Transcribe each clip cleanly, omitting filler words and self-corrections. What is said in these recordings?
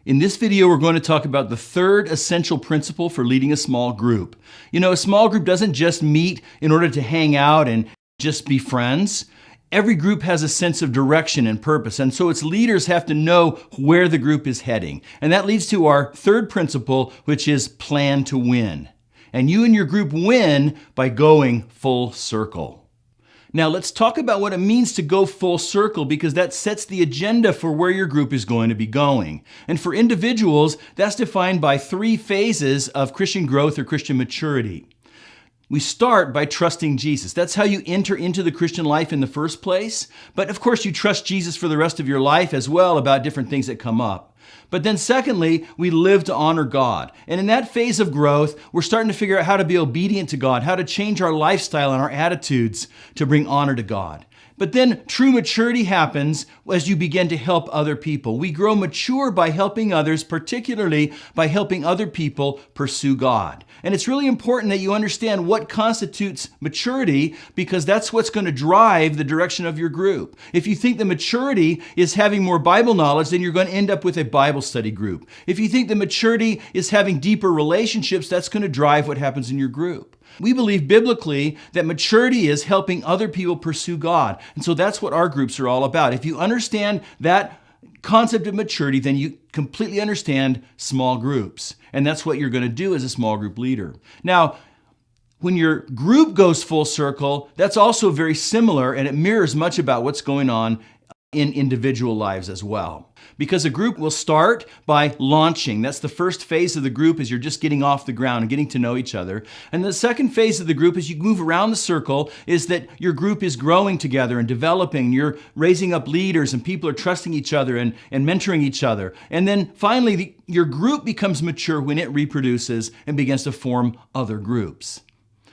In this video, we're going to talk about the third essential principle for leading a small group. You know, a small group doesn't just meet in order to hang out and just be friends. Every group has a sense of direction and purpose, and so its leaders have to know where the group is heading. And that leads to our third principle, which is plan to win. And you and your group win by going full circle. Now let's talk about what it means to go full circle, because that sets the agenda for where your group is going to be going. And for individuals, that's defined by 3 phases of Christian growth or Christian maturity. We start by trusting Jesus. That's how you enter into the Christian life in the first place. But of course, you trust Jesus for the rest of your life as well about different things that come up. But then secondly, we live to honor God. And in that phase of growth, we're starting to figure out how to be obedient to God, how to change our lifestyle and our attitudes to bring honor to God. But then true maturity happens as you begin to help other people. We grow mature by helping others, particularly by helping other people pursue God. And it's really important that you understand what constitutes maturity, because that's what's going to drive the direction of your group. If you think the maturity is having more Bible knowledge, then you're going to end up with a Bible study group. If you think the maturity is having deeper relationships, that's going to drive what happens in your group. We believe biblically that maturity is helping other people pursue God. And so that's what our groups are all about. If you understand that concept of maturity, then you completely understand small groups. And that's what you're going to do as a small group leader. Now, when your group goes full circle, that's also very similar, and it mirrors much about what's going on in individual lives as well. Because a group will start by launching. That's the first phase of the group, is you're just getting off the ground and getting to know each other. And the second phase of the group, as you move around the circle, is that your group is growing together and developing. You're raising up leaders, and people are trusting each other and mentoring each other. And then finally, your group becomes mature when it reproduces and begins to form other groups.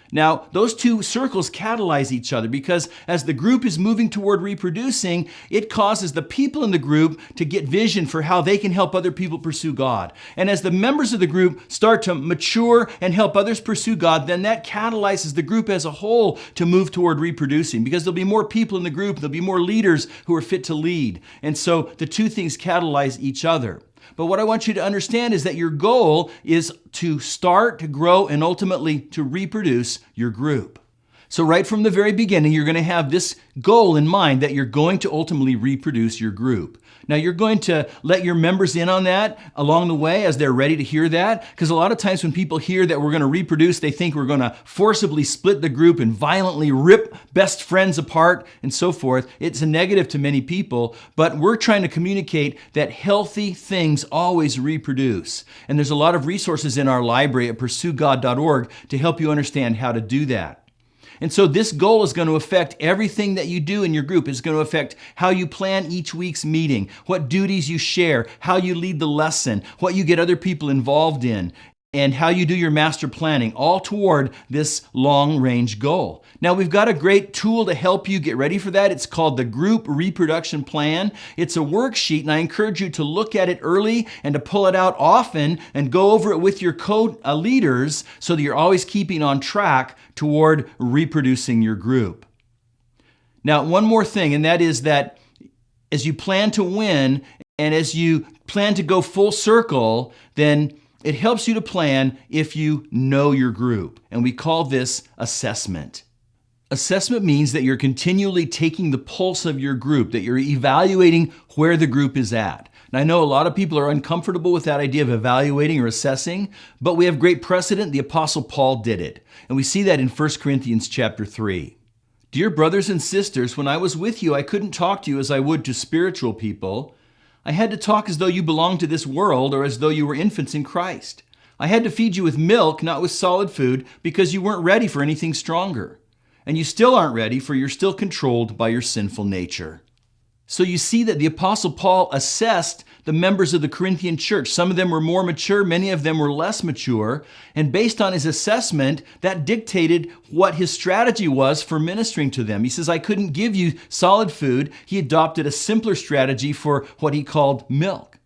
Now, those 2 circles catalyze each other, because as the group is moving toward reproducing, it causes the people in the group to get vision for how they can help other people pursue God. And as the members of the group start to mature and help others pursue God, then that catalyzes the group as a whole to move toward reproducing, because there'll be more people in the group, there'll be more leaders who are fit to lead. And so the 2 things catalyze each other. But what I want you to understand is that your goal is to start, to grow, and ultimately to reproduce your group. So right from the very beginning, you're going to have this goal in mind, that you're going to ultimately reproduce your group. Now, you're going to let your members in on that along the way as they're ready to hear that, because a lot of times when people hear that we're going to reproduce, they think we're going to forcibly split the group and violently rip best friends apart and so forth. It's a negative to many people, but we're trying to communicate that healthy things always reproduce. And there's a lot of resources in our library at PursueGOD.org to help you understand how to do that. And so this goal is going to affect everything that you do in your group. It's going to affect how you plan each week's meeting, what duties you share, how you lead the lesson, what you get other people involved in, and how you do your master planning, all toward this long-range goal. Now, we've got a great tool to help you get ready for that. It's called the Group Reproduction Plan. It's a worksheet, and I encourage you to look at it early and to pull it out often and go over it with your co-leaders so that you're always keeping on track toward reproducing your group. Now, one more thing, and that is that as you plan to win and as you plan to go full circle, then it helps you to plan if you know your group. And we call this assessment. Assessment means that you're continually taking the pulse of your group, that you're evaluating where the group is at. And I know a lot of people are uncomfortable with that idea of evaluating or assessing, but we have great precedent. The Apostle Paul did it. And we see that in 1 Corinthians chapter 3. Dear brothers and sisters, when I was with you, I couldn't talk to you as I would to spiritual people. I had to talk as though you belonged to this world, or as though you were infants in Christ. I had to feed you with milk, not with solid food, because you weren't ready for anything stronger. And you still aren't ready, for you're still controlled by your sinful nature. So you see that the Apostle Paul assessed the members of the Corinthian church. Some of them were more mature, many of them were less mature. And based on his assessment, that dictated what his strategy was for ministering to them. He says, I couldn't give you solid food. He adopted a simpler strategy for what he called milk.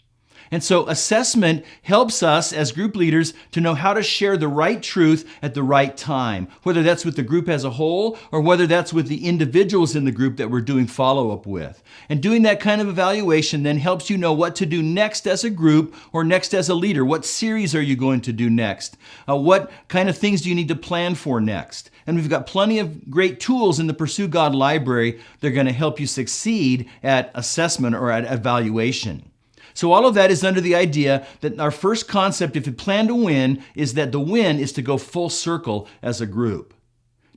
And so assessment helps us as group leaders to know how to share the right truth at the right time, whether that's with the group as a whole or whether that's with the individuals in the group that we're doing follow-up with. And doing that kind of evaluation then helps you know what to do next as a group or next as a leader. What series are you going to do next? What kind of things do you need to plan for next? And we've got plenty of great tools in the Pursue God library that are going to help you succeed at assessment or at evaluation. So all of that is under the idea that our first concept, if you plan to win, is that the win is to go full circle as a group.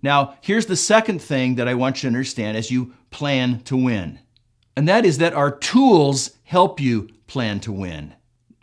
Now, here's the second thing that I want you to understand as you plan to win. And that is that our tools help you plan to win.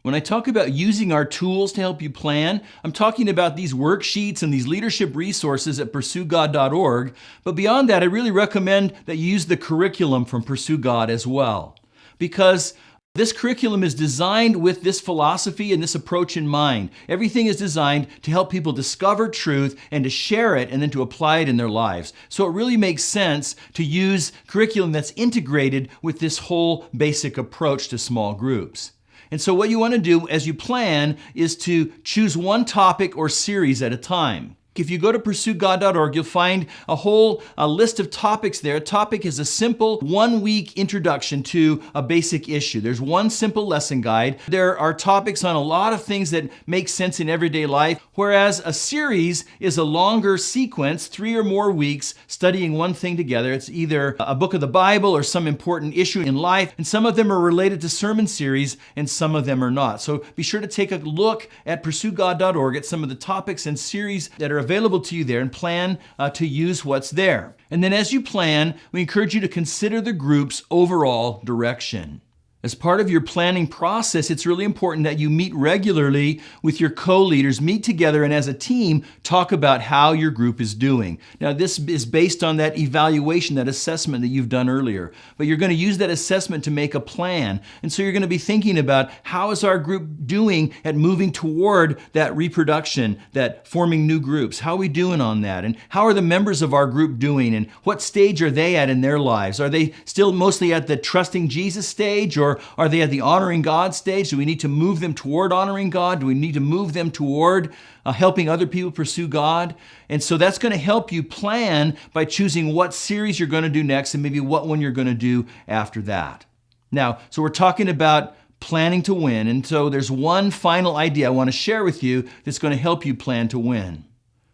When I talk about using our tools to help you plan, I'm talking about these worksheets and these leadership resources at PursueGOD.org. But beyond that, I really recommend that you use the curriculum from Pursue God as well. Because this curriculum is designed with this philosophy and this approach in mind. Everything is designed to help people discover truth and to share it and then to apply it in their lives. So it really makes sense to use curriculum that's integrated with this whole basic approach to small groups. And so what you want to do as you plan is to choose one topic or series at a time. If you go to PursueGOD.org, you'll find a whole list of topics there. A topic is a simple one-week introduction to a basic issue. There's one simple lesson guide. There are topics on a lot of things that make sense in everyday life, whereas a series is a longer sequence, 3 or more weeks, studying one thing together. It's either a book of the Bible or some important issue in life, and some of them are related to sermon series, and some of them are not. So be sure to take a look at PursueGOD.org at some of the topics and series that are available to you there and plan to use what's there. And then as you plan, we encourage you to consider the group's overall direction. As part of your planning process, it's really important that you meet regularly with your co-leaders, meet together, and as a team, talk about how your group is doing. Now, this is based on that evaluation, that assessment that you've done earlier. But you're going to use that assessment to make a plan. And so you're going to be thinking about how is our group doing at moving toward that reproduction, that forming new groups? How are we doing on that? And how are the members of our group doing? And what stage are they at in their lives? Are they still mostly at the trusting Jesus stage, or are they at the honoring God stage? Do we need to move them toward honoring God? Do we need to move them toward helping other people pursue God? And so that's going to help you plan by choosing what series you're going to do next and maybe what one you're going to do after that. Now, so we're talking about planning to win. And so there's one final idea I want to share with you that's going to help you plan to win.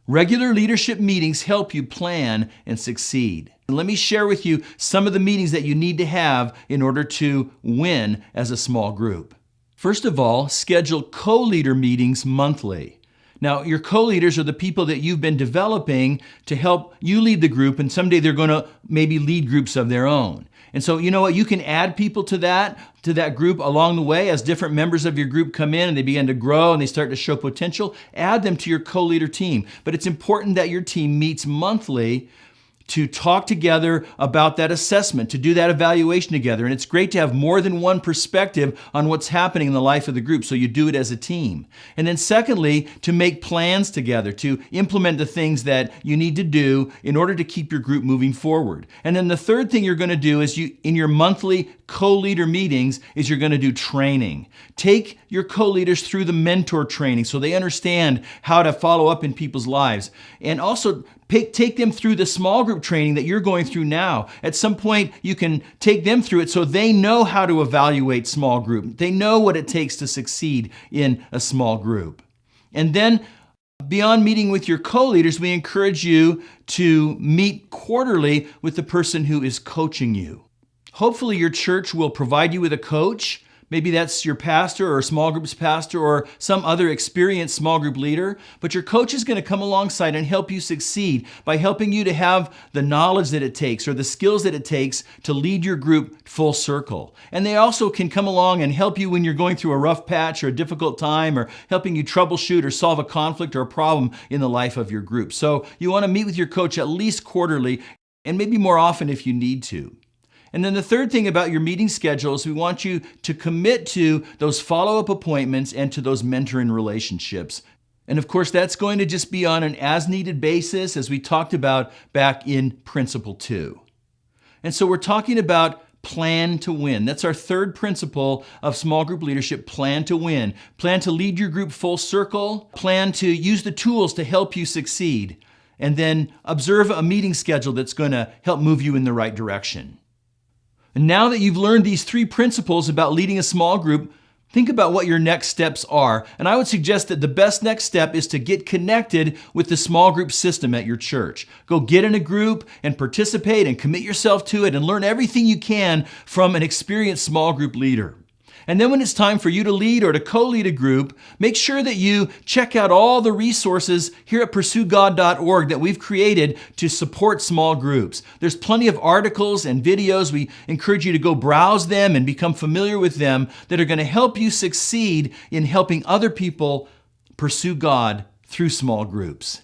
Regular leadership meetings help you plan and succeed. Let me share with you some of the meetings that you need to have in order to win as a small group. First of all, schedule co-leader meetings monthly. Now, your co-leaders are the people that you've been developing to help you lead the group, and someday they're going to maybe lead groups of their own. And so, you know what? You can add people to that group along the way as different members of your group come in and they begin to grow and they start to show potential. Add them to your co-leader team. But it's important that your team meets monthly to talk together about that assessment, to do that evaluation together. And it's great to have more than one perspective on what's happening in the life of the group, so you do it as a team. And then secondly, to make plans together, to implement the things that you need to do in order to keep your group moving forward. And then the third thing you're going to do is in your monthly co-leader meetings is you're going to do training. Take your co-leaders through the mentor training so they understand how to follow up in people's lives. And also take them through the small group training that you're going through now. At some point, you can take them through it so they know how to evaluate small group. They know what it takes to succeed in a small group. And then beyond meeting with your co-leaders, we encourage you to meet quarterly with the person who is coaching you. Hopefully your church will provide you with a coach. Maybe that's your pastor or a small group's pastor or some other experienced small group leader. But your coach is going to come alongside and help you succeed by helping you to have the knowledge that it takes or the skills that it takes to lead your group full circle. And they also can come along and help you when you're going through a rough patch or a difficult time, or helping you troubleshoot or solve a conflict or a problem in the life of your group. So you want to meet with your coach at least quarterly, and maybe more often if you need to. And then the third thing about your meeting schedule is we want you to commit to those follow-up appointments and to those mentoring relationships. And of course, that's going to just be on an as-needed basis, as we talked about back in Principle 2. And so we're talking about plan to win. That's our third principle of small group leadership, plan to win. Plan to lead your group full circle, plan to use the tools to help you succeed, and then observe a meeting schedule that's going to help move you in the right direction. And now that you've learned these three principles about leading a small group, think about what your next steps are. And I would suggest that the best next step is to get connected with the small group system at your church. Go get in a group and participate and commit yourself to it and learn everything you can from an experienced small group leader. And then when it's time for you to lead or to co-lead a group, make sure that you check out all the resources here at PursueGOD.org that we've created to support small groups. There's plenty of articles and videos. We encourage you to go browse them and become familiar with them that are going to help you succeed in helping other people pursue God through small groups.